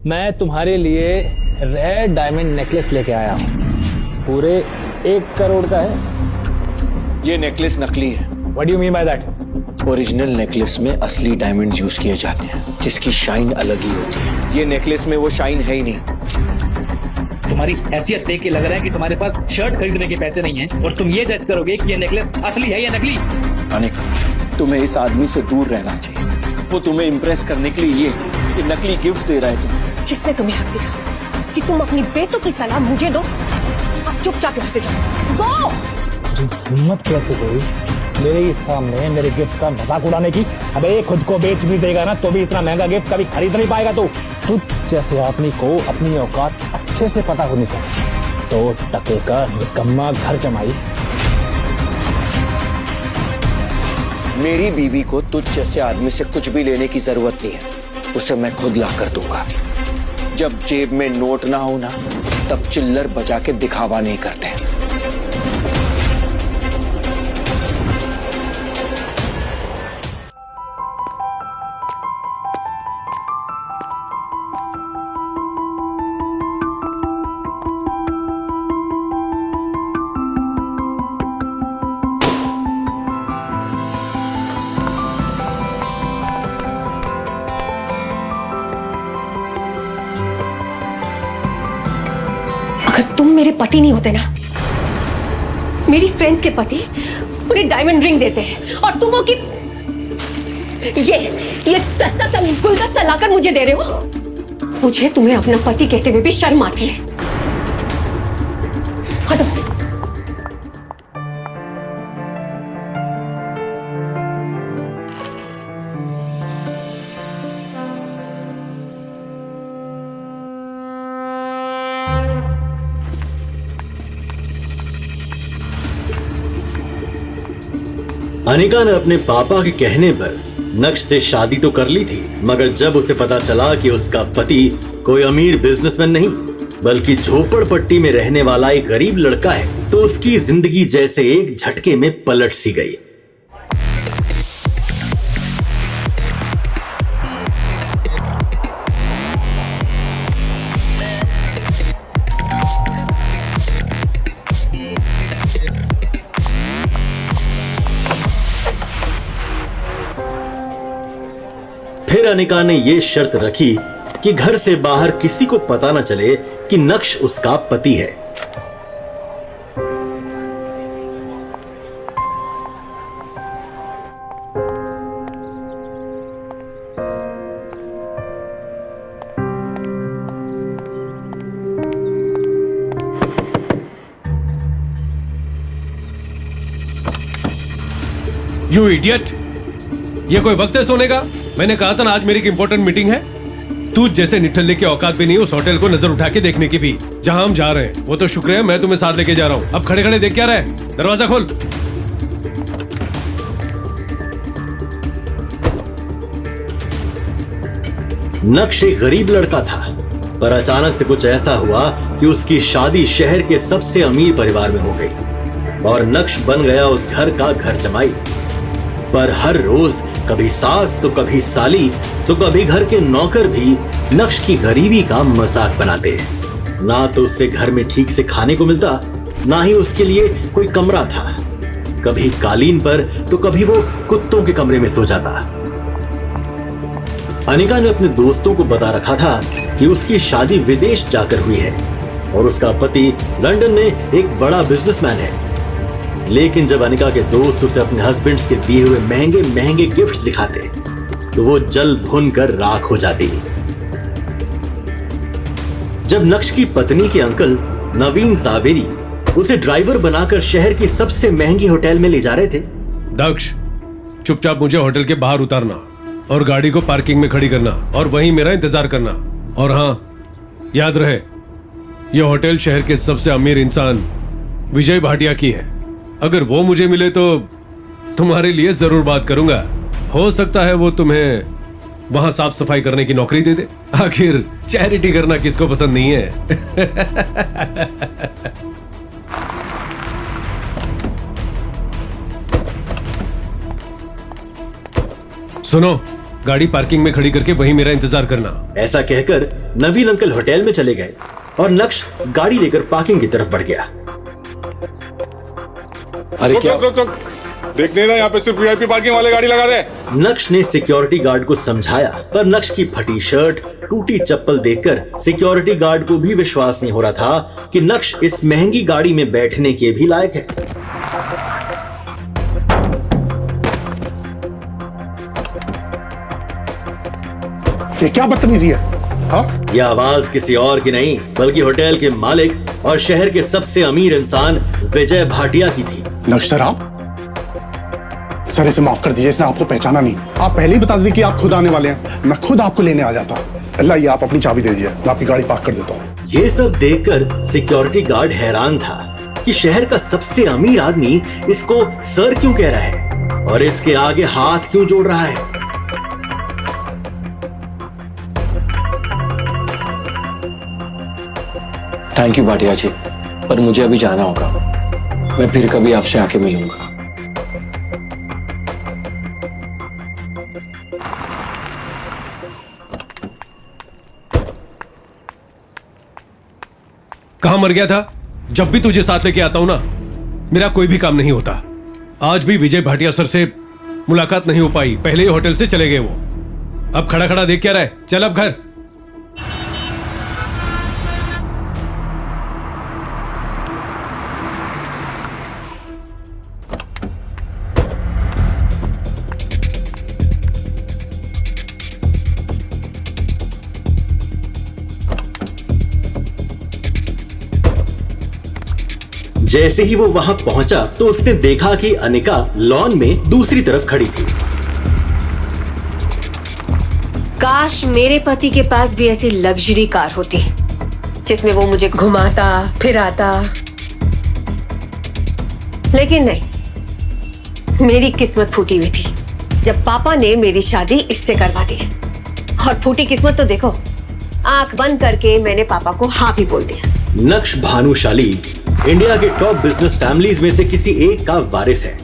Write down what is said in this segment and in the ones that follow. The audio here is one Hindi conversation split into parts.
मैं तुम्हारे लिए रेयर डायमंड नेकलेस लेके आया हूँ। पूरे 1 करोड़ का है। ये नेकलेस नकली है। What do you mean by that? Original necklace में असली डायमंड यूज किए जाते हैं, जिसकी शाइन अलग ही होती है। ये नेकलेस में वो शाइन है ही नहीं। तुम्हारी हैसियत देख के लग रहा है कि तुम्हारे पास शर्ट खरीदने के पैसे नहीं हैं और तुम ये जज करोगे कि ये नेकलेस असली है या नकली। अनिक, तुम्हें इस आदमी से दूर रहना चाहिए। वो तुम्हें इम्प्रेस करने के लिए ये नकली गिफ्ट दे रहा है तुम्हें। किसने तुम्हें हक दिया कि तुम अपनी बेटों की सलाह मुझे दो? अब चुपचाप यहाँ से जाओ। गो! हिम्मत कैसे हुई मेरे ही सामने मेरे गिफ्ट का मजाक उड़ाने की? अबे खुद को बेच भी देगा ना तो भी इतना महंगा गिफ्ट कभी खरीद नहीं पाएगा तू जैसे आदमी को अपनी औकात अच्छे से पता होनी चाहिए। 2 टके का निकम्मा घर जमाई। मेरी बीवी को तुझ जैसे आदमी से कुछ भी लेने की जरूरत नहीं है। उसे मैं खुद ला कर दूंगा। जब जेब में नोट ना हो ना, तब चिल्लर बजा के दिखावा नहीं करते। अगर तुम मेरे पति नहीं होते ना, मेरी फ्रेंड्स के पति उन्हें डायमंड रिंग देते हैं और तुम हो कि ये सस्ता सा गुलदस्ता लाकर मुझे दे रहे हो। मुझे तुम्हें अपना पति कहते हुए भी शर्म आती है। हटो। अनिका ने अपने पापा के कहने पर नक्श से शादी तो कर ली थी, मगर जब उसे पता चला कि उसका पति कोई अमीर बिजनेसमैन नहीं बल्कि झोपड़पट्टी में रहने वाला एक गरीब लड़का है, तो उसकी जिंदगी जैसे एक झटके में पलट सी गई। फिर अनिका ने यह शर्त रखी कि घर से बाहर किसी को पता न चले कि नक्श उसका पति है। You idiot! ये कोई वक्त है सोने का? मैंने कहा था ना आज मेरी एक इंपॉर्टेंट मीटिंग है। तू जैसे निठल्ले की औकात भी नहीं उस होटल को नजर उठा के देखने की भी, जहां हम जा रहे हैं। वो तो शुक्र है मैं तुम्हें साथ लेके जा रहा हूं। अब खड़े खड़े देख क्या रहे? दरवाजा खोल। नक्श एक गरीब लड़का था, पर अचानक से कुछ ऐसा हुआ कि उसकी शादी शहर के सबसे अमीर परिवार में हो गई और नक्श बन गया उस घर का घर जमाई। पर हर रोज कभी सास तो कभी साली तो कभी घर के नौकर भी नक्श की गरीबी का मजाक बनाते। ना तो उससे घर में ठीक से खाने को मिलता, ना ही उसके लिए कोई कमरा था। कभी कालीन पर तो कभी वो कुत्तों के कमरे में सो जाता। अनिका ने अपने दोस्तों को बता रखा था कि उसकी शादी विदेश जाकर हुई है और उसका पति लंदन में एक बड़ा बिजनेसमैन है। लेकिन जब अनिका के दोस्त उसे अपने हस्बैंड्स के दिए हुए महंगे महंगे गिफ्ट्स दिखाते, तो वो जल भुन कर राख हो जाती। जब नक्श की पत्नी के अंकल नवीन जावेरी उसे ड्राइवर बनाकर शहर की सबसे महंगी होटल में ले जा रहे थे। दक्ष, चुपचाप मुझे होटल के बाहर उतारना और गाड़ी को पार्किंग में खड़ी करना और वहीं मेरा इंतजार करना। और हाँ, याद रहे, यह होटल शहर के सबसे अमीर इंसान विजय भाटिया की है। अगर वो मुझे मिले तो तुम्हारे लिए जरूर बात करूंगा। हो सकता है वो तुम्हें वहां साफ सफाई करने की नौकरी दे दे। आखिर चैरिटी करना किसको पसंद नहीं है? सुनो, गाड़ी पार्किंग में खड़ी करके वहीं मेरा इंतजार करना। ऐसा कहकर नवीन अंकल होटल में चले गए और नक्श गाड़ी लेकर पार्किंग की तरफ बढ़ गया। अरे क्या देख नहीं रहा, यहाँ पे सिर्फ वीआईपी पार्किंग वाले गाड़ी लगा रहे हैं। नक्श ने सिक्योरिटी गार्ड को समझाया, पर नक्श की फटी शर्ट, टूटी चप्पल देखकर सिक्योरिटी गार्ड को भी विश्वास नहीं हो रहा था कि नक्श इस महंगी गाड़ी में बैठने के भी लायक है। ये क्या बदतमीजी है? हाँ? यह आवाज किसी और की नहीं बल्कि होटल के मालिक और शहर के सबसे अमीर इंसान विजय भाटिया की थी। नक्श सर, आप सर इसे माफ कर दीजिए, इसने आपको पहचाना नहीं। आप पहले ही बता दीजिए कि आप खुद आने वाले हैं, मैं खुद आपको लेने आ जाता। अल्लाह, ये आप अपनी चाबी दे दीजिए, मैं आपकी गाड़ी पार्क कर देता हूँ। ये सब देखकर सिक्योरिटी गार्ड हैरान था कि शहर का सबसे अमीर आदमी इसको सर क्यों कह रहा है और इसके आगे हाथ क्यों जोड़ रहा है। थैंक यू भाटिया जी, पर मुझे अभी जाना होगा। मैं फिर कभी आपसे आके मिलूंगा। कहां मर गया था? जब भी तुझे साथ लेके आता हूं ना, मेरा कोई भी काम नहीं होता। आज भी विजय भाटिया सर से मुलाकात नहीं हो पाई, पहले ही होटल से चले गए वो। अब खड़ा खड़ा देख क्या रहा है? चल अब घर। जैसे ही वो वहां पहुंचा तो उसने देखा कि अनिका लॉन में दूसरी तरफ खड़ी थी। काश मेरे पति के पास भी ऐसी लग्जरी कार होती जिसमें वो मुझे घुमाता फिराता, लेकिन नहीं, मेरी किस्मत फूटी हुई थी जब पापा ने मेरी शादी इससे करवा दी। और फूटी किस्मत तो देखो, आंख बंद करके मैंने पापा को हाँ भी बोल दिया। नक्श भानुशाली इंडिया के टॉप बिजनेस फैमिलीज में से किसी एक का वारिस है,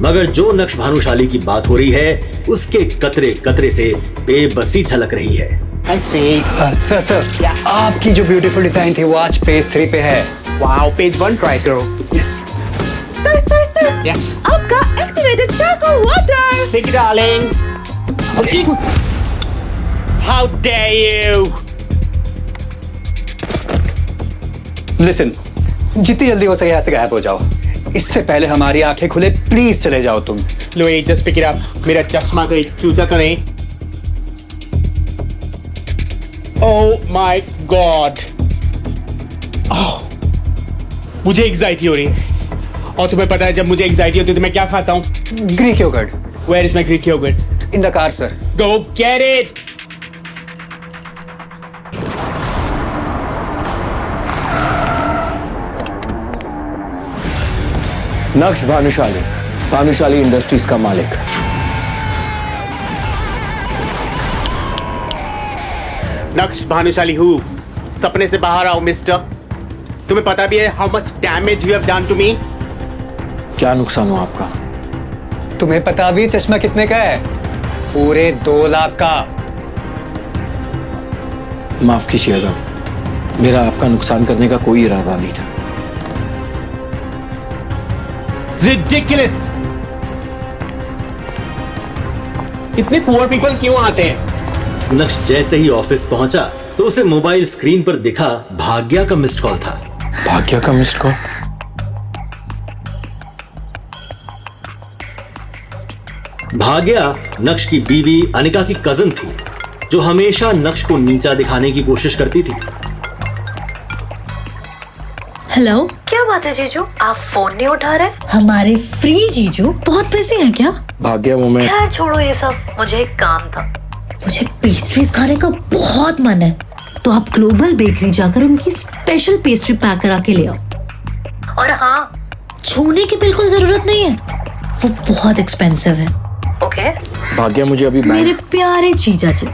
मगर जो नक्श भानुशाली की बात हो रही है उसके कतरे कतरे से बेबसी झलक रही है। सर आपकी जो ब्यूटीफुल डिजाइन थी वो आज पेज 3 पे है। वाओ, पेज 1 ट्राई करो। सर आपका activated charcoal water. Take it, darling. How dare you? Listen, जितनी जल्दी हो सके यहाँ से गायब हो जाओ, इससे पहले हमारी आंखें खुले प्लीज चले जाओ तुम। Louis, just pick it up. मेरा चश्मा कहीं चूचा तो नहीं? Oh my God. Oh, मुझे एंजाइटी हो रही है। और तुम्हें पता है जब मुझे एंजाइटी होती है तो मैं क्या खाता हूँ? Greek yogurt. Where is my Greek yogurt? In the car sir. Go get it. नक्श भानुशाली, भानुशाली इंडस्ट्रीज का मालिक। नक्श भानुशाली हूँ। सपने से बाहर आओ मिस्टर। तुम्हें पता भी है how much damage you have done to me? क्या नुकसान हुआ आपका? तुम्हें पता भी चश्मा कितने का है? पूरे 2 लाख का। माफ कीजिएगा, मेरा आपका नुकसान करने का कोई इरादा नहीं था। Ridiculous! इतने पुअर पीपल क्यों आते हैं? नक्श जैसे ही ऑफिस पहुंचा तो उसे मोबाइल स्क्रीन पर दिखा भाग्या का मिस्ड कॉल था। भाग्या का मिस्ड कॉल? भाग्या नक्श की बीवी अनिका की कजन थी, जो हमेशा नक्श को नीचा दिखाने की कोशिश करती थी। हेलो, क्या बात है जीजू, आप फोन नहीं उठा रहे? हमारे फ्री जीजू बहुत बिजी हैं क्या? भाग्या वो मैं। खैर छोड़ो ये सब, मुझे एक काम था। मुझे पेस्ट्रीज खाने का बहुत मन है, तो आप ग्लोबल बेकरी जाकर उनकी स्पेशल पेस्ट्री पैक करा के ले आओ। और हाँ, छूने की बिल्कुल जरूरत नहीं है, वो बहुत एक्सपेंसिव है। ओके। भाग्या मुझे अभी मेरे प्यारे जीजा जी,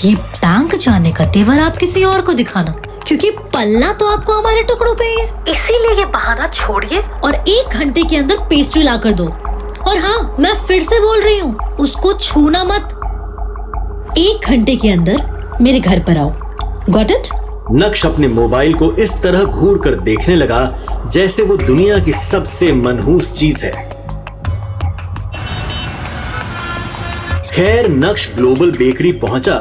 ये बैंक जाने का तेवर आप किसी और को दिखाना, क्योंकि पलना तो आपको हमारे टुकड़ों पे ही है। इसीलिए ये बहाना छोड़िए और 1 घंटे के अंदर पेस्ट्री ला कर दो, और हाँ, मैं फिर से बोल रही हूँ, उसको छूना मत। 1 घंटे के अंदर मेरे घर पर आओ। Got it? नक्श अपने मोबाइल को इस तरह घूर कर देखने लगा जैसे वो दुनिया की सबसे मनहूस चीज है। खैर, नक्श ग्लोबल बेकरी पहुंचा,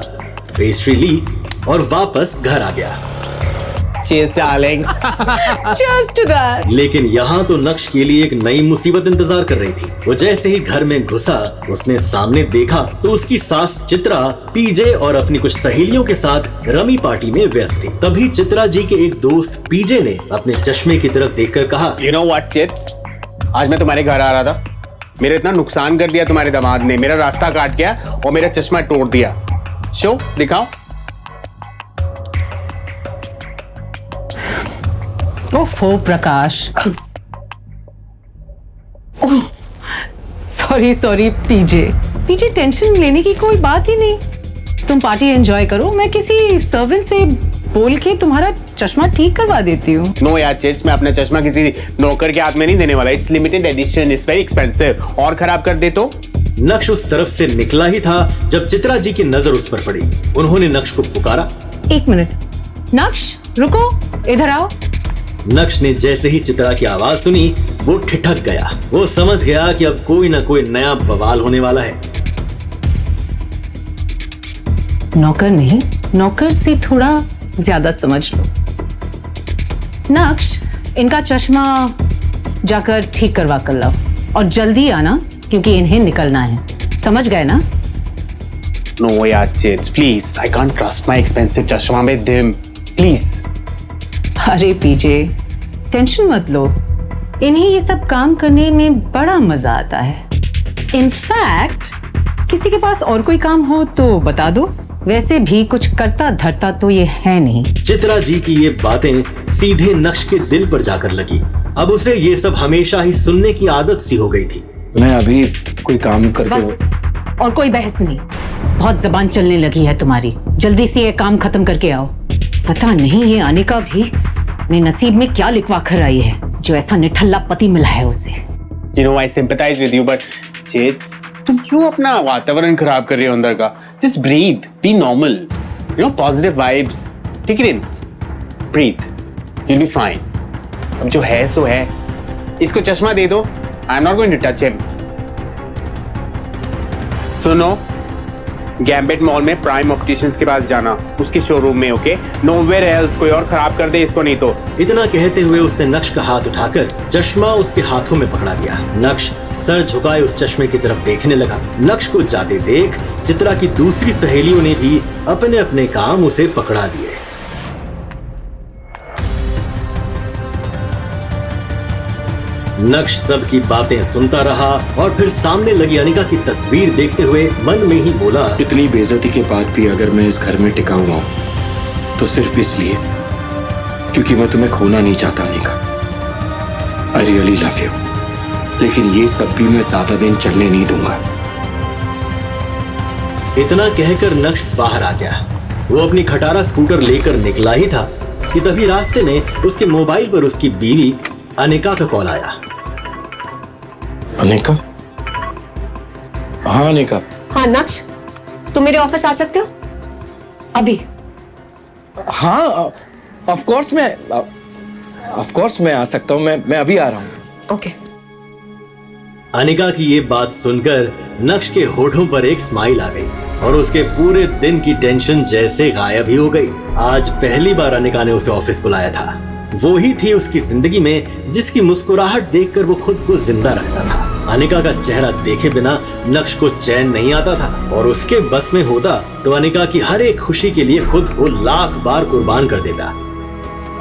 पेस्ट्री ली और वापस घर आ गया। Cheers, darling. Cheers to that. लेकिन यहाँ तो नक्श के लिए एक नई मुसीबत इंतजार कर रही थी। वो जैसे ही घर में घुसा, उसने सामने देखा तो उसकी सास चित्रा पीजे और अपनी कुछ सहेलियों के साथ रमी पार्टी में व्यस्त थी। तभी चित्रा जी के एक दोस्त पीजे ने अपने चश्मे की तरफ देखकर कहा, You know what, Chits? आज मैं तुम्हारे घर आ रहा था, मेरा इतना नुकसान कर दिया तुम्हारे दामाद ने, मेरा रास्ता काट गया और मेरा चश्मा तोड़ दिया। शो दिखाओ। ओफो प्रकाश। सॉरी पीजे टेंशन लेने की कोई बात ही नहीं। तुम पार्टी एंजॉय करो, मैं किसी सर्वेंट से बोल के तुम्हारा चश्मा ठीक करवा देती हूँ। नो यार चिट्स, मैं अपना चश्मा किसी नौकर के हाथ में नहीं देने वाला। It's limited edition, it's very expensive. और खराब कर दे तो? नक्श उस तरफ से निकला ही था जब चित्रा जी की नजर उस पर पड़ी। उन्होंने नक्श को पुकारा, 1 मिनट। नक्श रुको, इधर आओ। नक्श ने जैसे ही चित्रा की आवाज सुनी वो ठिठक गया। वो समझ गया कि अब कोई ना कोई नया बवाल होने वाला है। नौकर नहीं, नौकर से थोड़ा ज्यादा समझ लो। नक्श, इनका चश्मा जाकर ठीक करवा कर लाओ और जल्दी आना क्योंकि इन्हें निकलना है। समझ गए ना? नो यार chits, please, I can't trust my expensive चश्मा विद हिम, प्लीज। अरे पीजे, टेंशन मत लो, इन्हें ये सब काम करने में बड़ा मजा आता है। इनफैक्ट किसी के पास और कोई काम हो तो बता दो, वैसे भी कुछ करता धरता तो ये है नहीं। चित्रा जी की ये बातें सीधे नक्श के दिल पर जाकर लगी। अब उसे ये सब हमेशा ही सुनने की आदत सी हो गई थी। मैं अभी कोई काम करके बस, और कोई बहस नहीं। बहुत जबान चलने लगी है तुम्हारी, जल्दी से ये काम खत्म करके आओ। पता नहीं ये अनिका भी अपने नसीब में क्या लिखवा कर आई है जो ऐसा निठल्ला पति मिला है उसे। You know, I sympathize with you, but chits, तुम क्यों अपना वातावरण खराब कर रही हो अंदर का? Just breathe, be normal, you know, positive vibes, take it in, breathe, you'll be fine. अब जो है सो है, इसको चश्मा दे दो, I'm not going to touch him. सुनो, गैम्बेट मॉल में प्राइम ऑप्टिशियंस के पास जाना, उसके शोरूम में, ओके? नोवेयर एल्स, कोई और खराब कर दे इसको नहीं तो। इतना कहते हुए उसने नक्श का हाथ उठाकर चश्मा उसके हाथों में पकड़ा दिया। नक्श सर झुकाए उस चश्मे की तरफ देखने लगा। नक्श को जाते देख चित्रा की दूसरी सहेलियों ने भी अपने अपने काम उसे पकड़ा दिए। नक्श सबकी बातें सुनता रहा और फिर सामने लगी अनिका की तस्वीर देखते हुए मन में ही बोला, इतनी बेइज्जती के बाद भी अगर मैं इस घर में टिका हुआ हूं तो सिर्फ इसलिए क्योंकि मैं तुम्हें खोना नहीं चाहता Anika. I really love you, लेकिन ये सब भी मैं ज्यादा दिन चलने नहीं दूंगा। इतना कहकर नक्श बाहर आ गया। वो अपनी खटारा स्कूटर लेकर निकला ही था कि तभी रास्ते में उसके मोबाइल पर उसकी बीवी अनिका का कॉल आया। अनिका? हाँ अनिका। हाँ नक्श, तुम मेरे ऑफिस आ सकते हो अभी? हाँ ऑफ कोर्स मैं आ सकता हूँ। मैं अभी आ रहा हूँ। ओके। अनिका की ये बात सुनकर नक्श के होठों पर एक स्माइल आ गई और उसके पूरे दिन की टेंशन जैसे गायब ही हो गई। आज पहली बार अनिका ने उसे ऑफिस बुलाया था। वो ही थी उसकी जिंदगी में जिसकी मुस्कुराहट देखकर वो खुद को जिंदा रखता था। अनिका का चेहरा देखे बिना नक्श को चैन नहीं आता था और उसके बस में होता तो अनिका की हर एक खुशी के लिए खुद को लाख बार कुर्बान कर देता।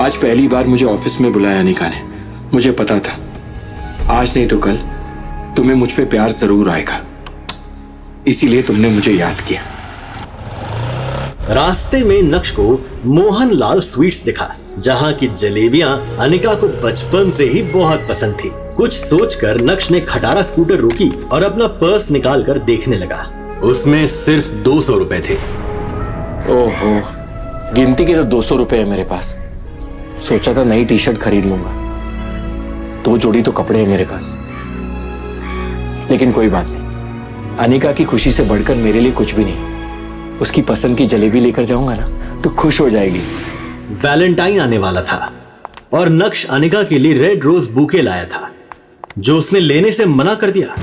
आज पहली बार मुझे ऑफिस में बुलाया अनिका ने। मुझे पता था आज नहीं तो कल तुम्हें मुझ पे प्यार जरूर आएगा, इसीलिए तुमने मुझे याद किया। रास्ते में नक्श को मोहन लाल स्वीट्स दिखा, जहाँ की जलेबियां अनिका को बचपन से ही बहुत पसंद थी। कुछ सोचकर नक्श ने खटारा स्कूटर रोकी और अपना पर्स निकालकर देखने लगा। उसमें सिर्फ 200 रुपए थे। ओहो, गिनती के तो 200 रुपए है मेरे पास। सोचा था नई टी शर्ट खरीद लूंगा, 2 जोड़ी तो कपड़े हैं मेरे पास। लेकिन कोई बात नहीं, अनिका की खुशी से बढ़कर मेरे लिए कुछ भी नहीं। उसकी पसंद की जलेबी लेकर जाऊंगा ना तो खुश हो जाएगी। वैलेंटाइन आने वाला था और नक्श अनिका के लिए रेड रोज बुके लाया था, जो उसने लेने से मना कर दिया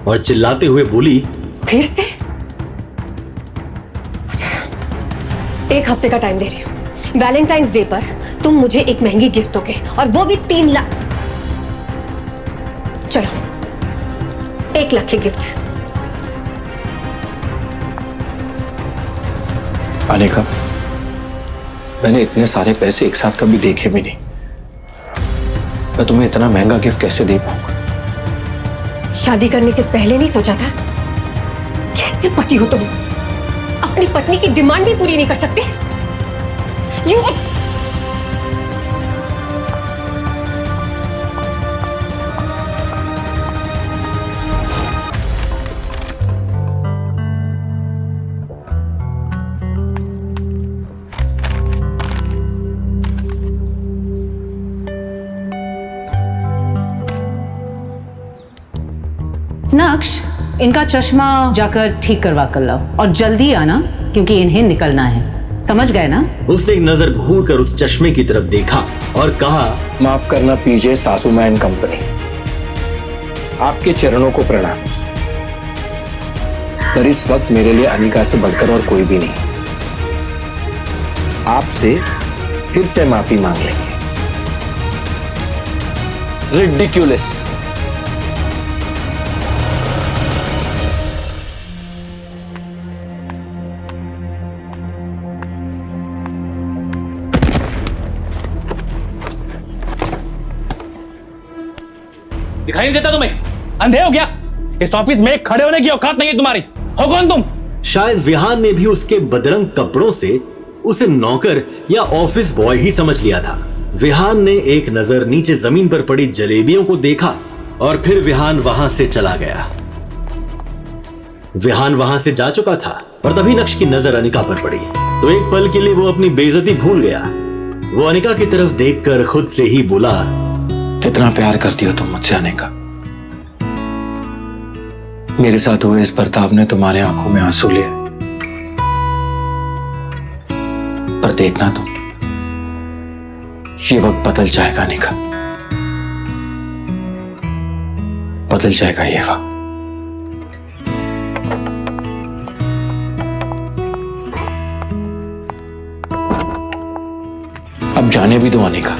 और चिल्लाते हुए बोली, फिर से? एक हफ्ते का टाइम दे रही हूँ। वैलेंटाइंस डे पर तुम मुझे एक महंगी गिफ्ट दोगे और वो भी 3 लाख। चलो 1 लाख की गिफ्ट। अनिका, मैंने इतने सारे पैसे एक साथ कभी देखे भी नहीं। मैं तुम्हें इतना महंगा गिफ्ट कैसे दे पाऊंगा? शादी करने से पहले नहीं सोचा था? कैसे पति हो तुम? अपनी पत्नी की डिमांड भी पूरी नहीं कर सकते? यू नक्श, इनका चश्मा जाकर ठीक करवा कर लाओ और जल्दी आना, क्योंकि इन्हें निकलना है। समझ गए ना? उसने एक नजर घूर कर उस चश्मे की तरफ देखा और कहा, माफ करना पीजे सासू मां एंड कंपनी, आपके चरणों को प्रणाम, पर इस वक्त मेरे लिए अनिका से बढ़कर और कोई भी नहीं। आपसे फिर से माफी मांग लेंगे। रिडिक्यूलस। दिखाई नहीं देता तुम्हें? अंधे हो क्या? इस ऑफिस में खड़े होने की औकात नहीं है तुम्हारी। हो कौन तुम? शायद विहान ने भी उसके बदरंग कपड़ों से उसे नौकर या ऑफिस बॉय ही समझ लिया था। विहान ने एक नजर नीचे जमीन पर पड़ी जलेबियों को देखा और फिर विहान वहां से चला गया। विहान वहां से जा चुका था और तभी नक्श की नजर अनिका पर पड़ी, तो एक पल के लिए वो अपनी बेइज्जती भूल गया। वो अनिका की तरफ देखकर खुद से ही बोला, कितना प्यार करती हो तुम मुझसे अनिका? मेरे साथ हुए इस बर्ताव ने तुम्हारे आंखों में आंसू लिए, पर देखना तुम, ये वक्त बदल जाएगा अनिका, बदल जाएगा ये वक्त। अब जाने भी दो अनिका,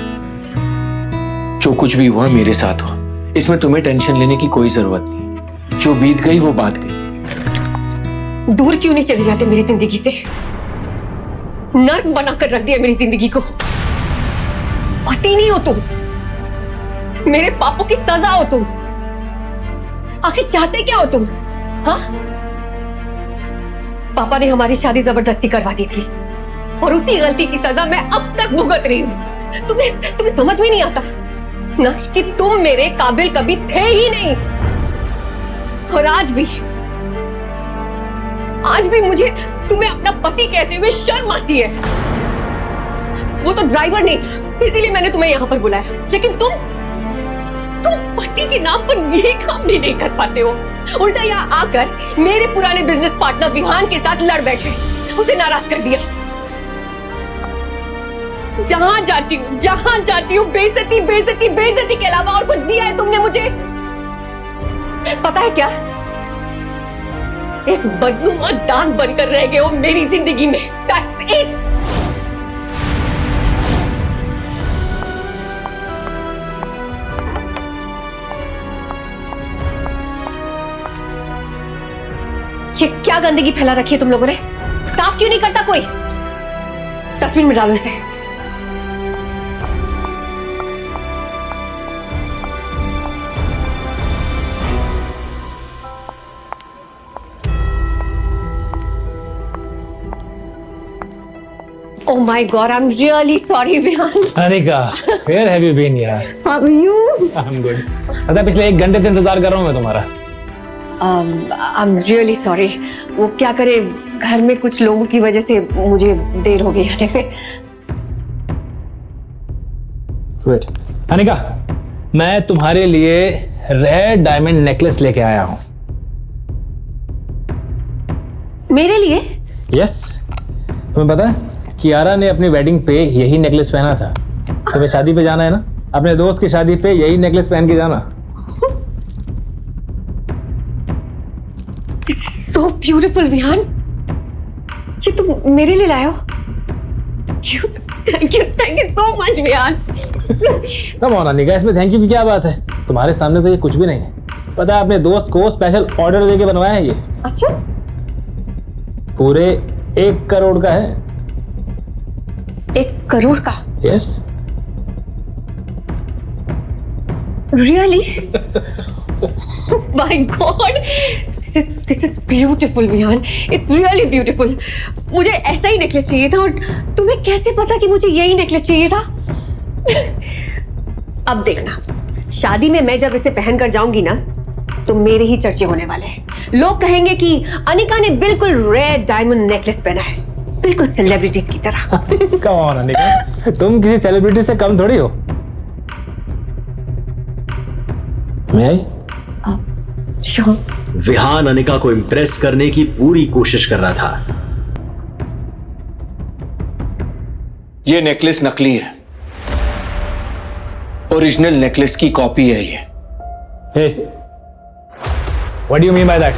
जो कुछ भी हुआ मेरे साथ हुआ, इसमें तुम्हें टेंशन लेने की कोई जरूरत नहीं। जो बीत गई वो बात गई। दूर क्यों नहीं चले जाते मेरी जिंदगी से? नर्क बनाकर रख दिया मेरी जिंदगी को। पति नहीं हो तुम, मेरे पापों की सजा हो तुम। आखिर चाहते क्या हो तुम? हाँ? पापा ने हमारी शादी जबरदस्ती करवा दी थी और उसी गलती की सजा मैं अब तक भुगत रही हूं। तुम्हें समझ में नहीं आता नक्श कि तुम मेरे काबिल कभी थे ही नहीं। और आज भी मुझे तुम्हें अपना पति कहते हुए शर्म आती है। वो तो ड्राइवर नहीं था, इसीलिए मैंने तुम्हें यहां पर बुलाया, लेकिन तुम पति के नाम पर ये काम भी नहीं कर पाते हो। उल्टा यहाँ आकर मेरे पुराने बिजनेस पार्टनर विहान के साथ लड़ बैठे, उसे नाराज कर दिया। जहां जाती हूँ बेइज्जती के अलावा और कुछ दिया है तुमने मुझे? पता है क्या? एक बदनुमा दाग बनकर रह गए हो मेरी जिंदगी में। That's it. ये क्या गंदगी फैला रखी है तुम लोगों ने? साफ क्यों नहीं करता कोई? डस्टबिन में डालो इसे। Oh my God, I'm really sorry, Vihan. Anika, where have you been यार? How are you? I'm good. पता पिछले 1 घंटे से इंतजार कर रहा हूँ मैं तुम्हारा। I'm really sorry. वो क्या करे, घर में कुछ लोगों की वजह से मुझे देर हो गई आने पे। Wait, अनिका, मैं तुम्हारे लिए रेड डायमंड नेकलेस लेके आया हूँ। मेरे लिए? यस, तुम्हें पता है कियारा ने अपनी वेडिंग पे यही नेकलेस पहना था। तुम्हें शादी पे जाना है ना, अपने दोस्त की शादी पे यही नेकलेस पहन के जाना। This is so beautiful, Vihaan. ये तुम मेरे लिए लाए हो? Thank you so much, Vihaan. Come on Anika, इसमें थैंक यू की क्या बात है? तुम्हारे सामने तो ये कुछ भी नहीं है। पता है, अपने दोस्त को स्पेशल ऑर्डर देके बनवाया है ये। अच्छा? पूरे 1 करोड़ का है। 1 करोड़ का? Yes. Really? My God, this is beautiful, Vihaan. It's really beautiful. मुझे ऐसा ही नेकलेस चाहिए था, और तुम्हें कैसे पता कि मुझे यही नेकलेस चाहिए था? अब देखना, शादी में मैं जब इसे पहनकर जाऊंगी ना, तो मेरे ही चर्चे होने वाले हैं। लोग कहेंगे कि अनिका ने बिल्कुल रेयर डायमंड नेकलेस पहना है, बिल्कुल सेलिब्रिटीज की तरह। कम ऑन अनिका, तुम किसी सेलिब्रिटी से कम थोड़ी हो। मैं श्योर। विहान अनिका को इम्प्रेस करने की पूरी कोशिश कर रहा था। ये नेकलेस नकली है, ओरिजिनल नेकलेस की कॉपी है ये। Hey, what do you mean by that?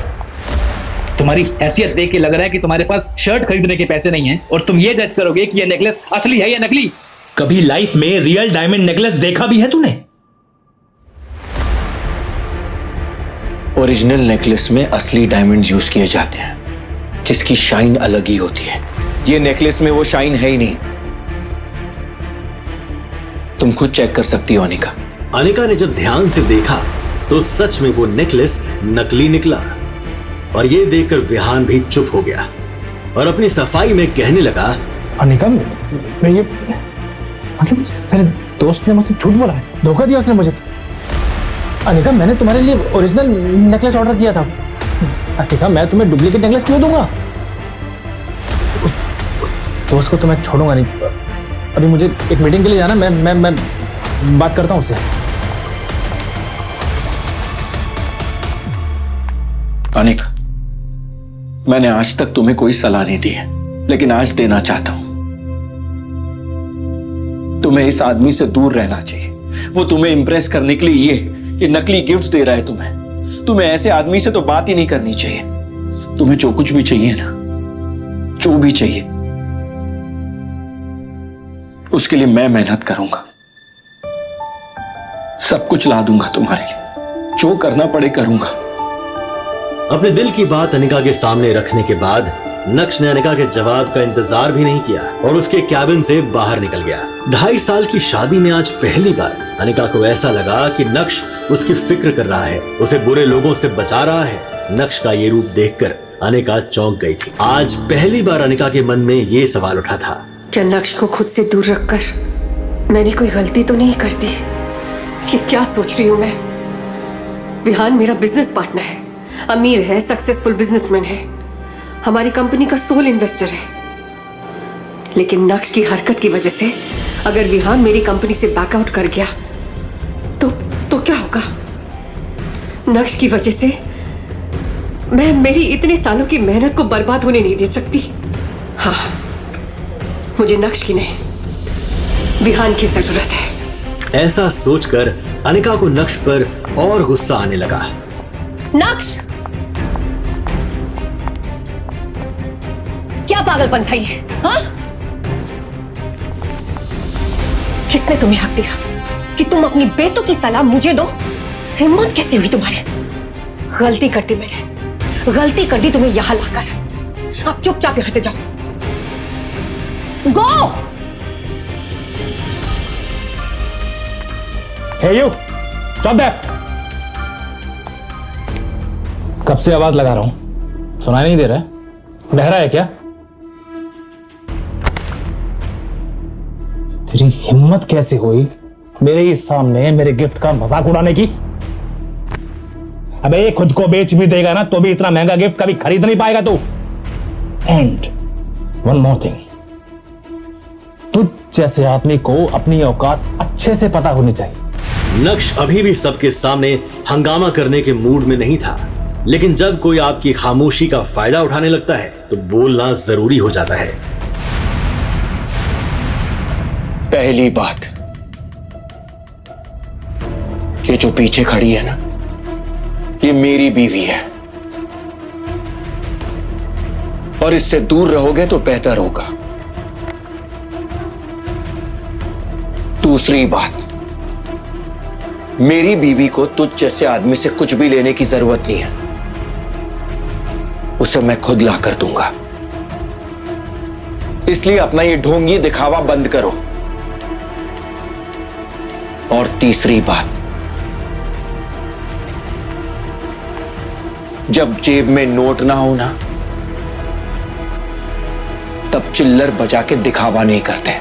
तुम्हारी हैसियत देख के लग रहा है कि तुम्हारे पास शर्ट खरीदने के पैसे नहीं हैं, और तुम ये जज करोगे कि ये नेकलेस असली है या नकली। कभी लाइफ में रियल डायमंड नेकलेस देखा भी है तूने? ओरिजिनल नेकलेस में असली डायमंड्स यूज किए जाते हैं, जिसकी शाइन अलग ही होती है। ये नेकलेस में वो शाइन है ही नहीं। तुम खुद चेक कर सकती हो अनिका। अनिका ने जब ध्यान से देखा तो सच में वो नेकलेस नकली निकला, और ये देखकर विहान भी चुप हो गया और अपनी सफाई में कहने लगा, अनिका, मैं ये मतलब मेरे दोस्त ने मुझसे झूठ बोला है, धोखा दिया उसने मुझे। अनिका, मैंने तुम्हारे लिए ओरिजिनल नेकलेस ऑर्डर किया था। अनिका, मैं तुम्हें डुप्लीकेट नेकलेस क्यों दूंगा? उस दोस्त को तो मैं छोड़ूंगा नहीं। अभी मुझे एक मीटिंग के लिए जाना, मैं बात करता हूँ उससे। अनिका, मैंने आज तक तुम्हें कोई सलाह नहीं दी है, लेकिन आज देना चाहता हूं। तुम्हें इस आदमी से दूर रहना चाहिए। वो तुम्हें इंप्रेस करने के लिए ये नकली गिफ्ट्स दे रहा है तुम्हें। तुम्हें ऐसे आदमी से तो बात ही नहीं करनी चाहिए। तुम्हें जो कुछ भी चाहिए ना, जो भी चाहिए, उसके लिए मैं मेहनत करूंगा, सब कुछ ला दूंगा तुम्हारे लिए, जो करना पड़े करूंगा। अपने दिल की बात अनिका के सामने रखने के बाद नक्श ने अनिका के जवाब का इंतजार भी नहीं किया और उसके कैबिन से बाहर निकल गया। 2.5 साल की शादी में आज पहली बार अनिका को ऐसा लगा कि नक्श उसकी फिक्र कर रहा है, उसे बुरे लोगों से बचा रहा है। नक्श का ये रूप देखकर अनिका चौंक गई थी। आज पहली बार अनिका के मन में ये सवाल उठा था, क्या नक्श को खुद से दूर रखकर मैंने कोई गलती तो नहीं कर दी? ये क्या सोच रही हूं मैं? विहान मेरा बिजनेस पार्टनर है, अमीर है, सक्सेसफुल बिजनेसमैन है, हमारी कंपनी का सोल इन्वेस्टर है। लेकिन नक्श की हरकत की वजह से अगर विहान मेरी कंपनी से बैकआउट कर गया तो क्या होगा? नक्श की वजह से मैं मेरी इतने सालों की मेहनत को बर्बाद होने नहीं दे सकती। हाँ, मुझे नक्श की नहीं, विहान की जरूरत है। ऐसा सोचकर अनिका को नक्श पर और गुस्सा आने लगा। नक्श, क्या पागलपन था ये? हाँ? किसने तुम्हें हक दिया कि तुम अपनी बेटों की सलाह मुझे दो? हिम्मत कैसी हुई तुम्हारी? गलती कर दी मैंने, गलती कर दी तुम्हें यहां लाकर। अब चुपचाप यहां से जाओ। गो! Hey you, stop there! कब से आवाज लगा रहा हूं, सुनाई नहीं दे रहा है? बहरा है क्या? तेरी हिम्मत कैसे हुई मेरे ही सामने मेरे गिफ्ट का मजाक उड़ाने की? अबे खुद को बेच भी देगा ना तो भी इतना महंगा गिफ्ट कभी खरीद नहीं पाएगा तू। एंड वन मोर थिंग, तुझ जैसे आदमी को अपनी औकात अच्छे से पता होनी चाहिए। नक्श अभी भी सबके सामने हंगामा करने के मूड में नहीं था। लेकिन जब कोई आपकी खामोशी का फायदा उठाने लगता है तो बोलना जरूरी हो जाता है। पहली बात, ये जो पीछे खड़ी है ना, ये मेरी बीवी है और इससे दूर रहोगे तो बेहतर होगा। दूसरी बात, मेरी बीवी को तुझ जैसे आदमी से कुछ भी लेने की जरूरत नहीं है, उसे मैं खुद ला कर दूंगा। इसलिए अपना ये ढोंगी दिखावा बंद करो। और तीसरी बात, जब जेब में नोट ना हो ना, तब चिल्लर बजा के दिखावा नहीं करते।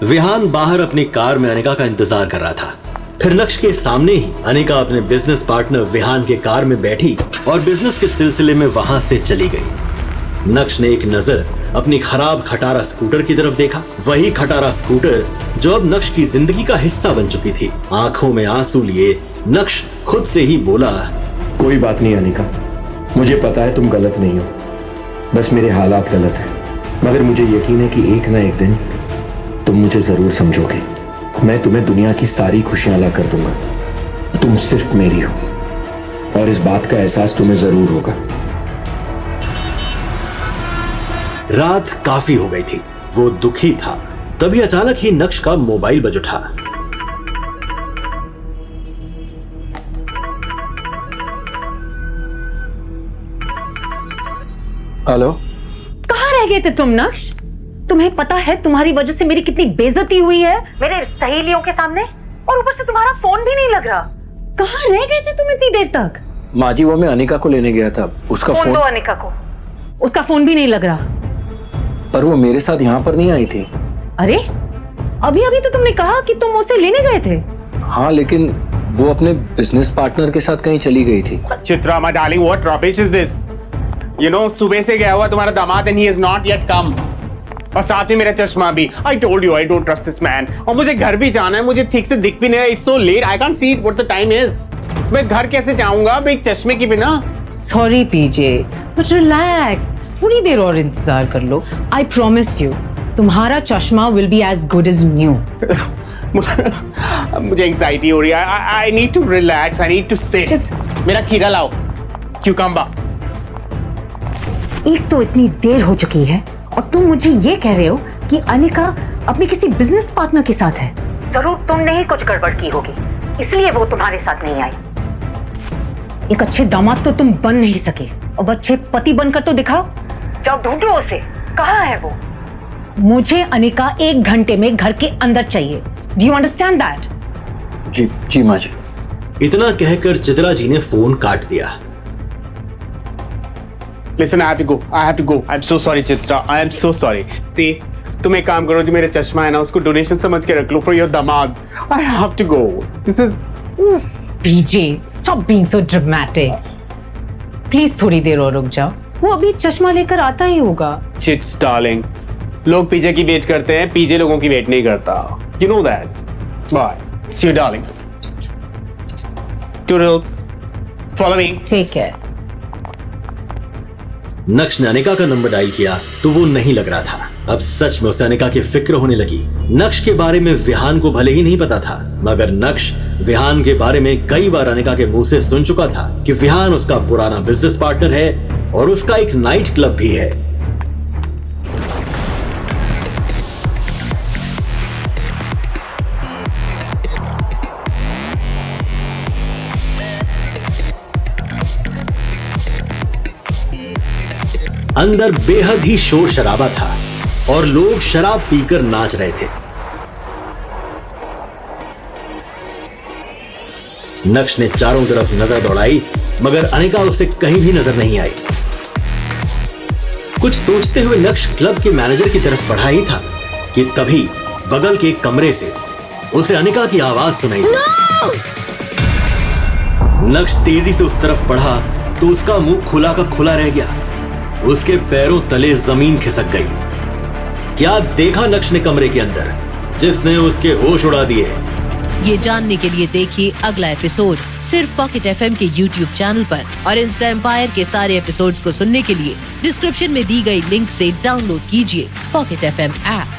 विहान बाहर अपनी कार में अनिका का इंतजार कर रहा था। फिर नक्श के सामने ही अनिका अपने बिजनेस पार्टनर विहान के कार में बैठी और बिजनेस के सिलसिले में वहां से चली गई। नक्श ने एक नजर अपनी खराब खटारा स्कूटर की तरफ देखा, वही खटारा स्कूटर जो अब नक्श की जिंदगी का हिस्सा बन चुकी थी। आंखों में आंसू लिए नक्श खुद से ही बोला, कोई बात नहीं अनिका, मुझे पता है तुम गलत नहीं हो, बस मेरे हालात गलत हैं, मगर मुझे यकीन है कि एक ना एक दिन तुम मुझे जरूर समझोगे। मैं तुम्हें दुनिया की सारी खुशियां ला कर दूंगा, तुम सिर्फ मेरी हो और इस बात का एहसास तुम्हें जरूर होगा। रात काफी हो गई थी, वो दुखी था। तभी अचानक ही नक्श का मोबाइल बज उठा। हेलो, कहाँ रह गए थे तुम नक्श? तुम्हें पता है तुम्हारी वजह से मेरी कितनी बेइज्जती हुई है मेरे सहेलियों के सामने, और ऊपर से तुम्हारा फोन भी नहीं लग रहा। कहाँ रह गए थे तुम इतनी देर तक? माँ जी, वो मैं अनिका को लेने गया था, उसका फोन दो अनिका को, उसका फोन भी नहीं लग रहा। पर वो मेरे साथ यहाँ पर नहीं आई थी। अरे अभी अभी तो तुमने कहा कि तुम उसे लेने गए थे। हाँ, लेकिन वो अपने बिजनेस पार्टनर के साथ कहीं चली गई थी। Chitra my darling, what rubbish is this? You know, सुबह से गया हुआ तुम्हारा दामाद and he is not yet कम, और साथ में मेरा चश्मा भी। I told you I don't trust this man. और मुझे घर भी जाना है, मुझे ठीक से दिख भी नहीं रहा। It's so let, I can't see what the time is. मैं घर कैसे जाऊंगा एक चश्मे के बिना? सॉरी पीजे, बट रिलैक्स, थोड़ी देर और इंतजार कर लो। आई प्रॉमिस यू तुम्हारा चश्मा will be as good as new. मुझे एंजाइटी हो रही है। I need to relax, I need to sit. मेरा खीरा लाओ, क्यूकम्बर। एक तो इतनी देर हो चुकी है और तुम मुझे ये कह रहे हो कि अनिका अपने किसी बिजनेस पार्टनर के साथ है। जरूर तुमने ही कुछ गड़बड़ की होगी, इसलिए वो तुम्हारे साथ नहीं आई। एक अच्छे दामाद तो तुम बन नहीं सके, अब अच्छे पति बनकर तो दिखाओ। जाओ ढूंढो उसे, कहाँ है वो? मुझे अनिका 1 घंटे में घर के अंदर चाहिए। Do you understand that? जी जी माँ जी। इतना कहकर चित्रा जी ने फोन काट दिया। Listen, I have to go. I have to go. I'm so sorry, Chitra. I am so sorry. See, तुम एक काम करो, जो मेरा चश्मा है ना, उसको डोनेशन समझ के रख लो for your दामाद. I have to go. This is. PJ, stop being so dramatic. Please थोड़ी देर और रुक जाओ, वो अभी चश्मा लेकर आता ही होगा। Chits, darling. लोग पीजे की वेट करते हैं, पीजे लोगों की वेट नहीं करता. You know that. Bye. See you, darling. Toodles. Follow me. Take care. नक्श ने अनिका का नंबर डायल किया तो वो नहीं लग रहा था। अब सच में उसे अनिका की फिक्र होने लगी। नक्श के बारे में विहान को भले ही नहीं पता था, मगर नक्श विहान के बारे में कई बार अनिका के मुंह से सुन चुका था कि विहान उसका पुराना बिजनेस पार्टनर है और उसका एक नाइट क्लब भी है। अंदर बेहद ही शोर शराबा था और लोग शराब पीकर नाच रहे थे। नक्श ने चारों तरफ नजर दौड़ाई, मगर अनिका उसे कहीं भी नजर नहीं आई। कुछ सोचते हुए नक्श क्लब के मैनेजर की तरफ बढ़ा ही था कि तभी बगल के एक कमरे से उसे अनिका की आवाज सुनाई दी। नक्श तेजी से उस तरफ बढ़ा तो उसका मुंह खुला का खुला रह गया। उसके पैरों तले जमीन खिसक गई। क्या देखा नक्श ने कमरे के अंदर जिसने उसके होश उड़ा दिए? ये जानने के लिए देखिए अगला एपिसोड सिर्फ पॉकेट एफएम के यूट्यूब चैनल पर, और इंस्टा एम्पायर के सारे एपिसोड्स को सुनने के लिए डिस्क्रिप्शन में दी गई लिंक से डाउनलोड कीजिए पॉकेट एफएम ऐप।